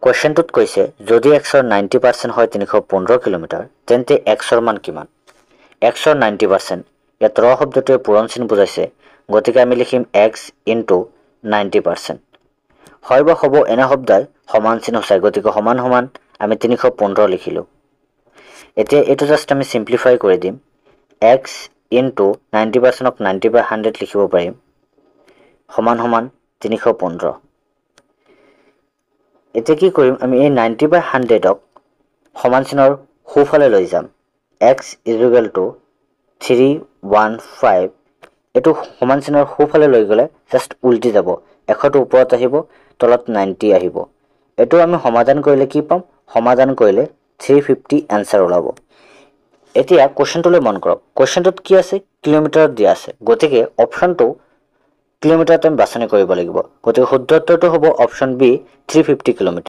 কুৱেশ্যনটোত কৈছে যদি xৰ 90% হয় 315 কিলোমিটাৰ তেন্তে xৰ মান কিমান xৰ 90% ইয়াত ৰ শব্দটোৱে পূৰণ চিন বুজাইছে গতিকে আমি লিখিম x ইনটু 90% হয় বা হ'ব এনে শব্দই সমান চিন সূচায় গতিকে সমান সমান আমি 315 লিখিলো এতিয়া এটো জাস্ট আমি সিম্পলিফাই কৰি দিম x ইনটু 90% ক 90/100 লিখিব পাৰিম সমান সমান 315 এতিয়া কি কৰিম আমি এই 90/100 ক সমান চিনৰ সোঁফালে লৈ যাম x = 315 এটো সমান চিনৰ সোঁফালে লৈ গলে জাস্ট উল্টি যাব 100 টো ওপৰত আহিব তলত 90 আহিব এটো আমি সমাধান কৰিলে কি পাম সমাধান কৰিলে 350 आंसर ওলাব এতিয়া কোৱেশ্চনটোলৈ মন কৰক কোৱেশ্চনটোত কি আছে কিলোমিটাৰত দিয়া আছে গতিকে অপচনটো কিলোমিটাৰত আমি বাছনি কৰিব লাগিব গতিকে শুদ্ধ উত্তৰটো হ'ব অপচন বি 350 কিলোমিটাৰ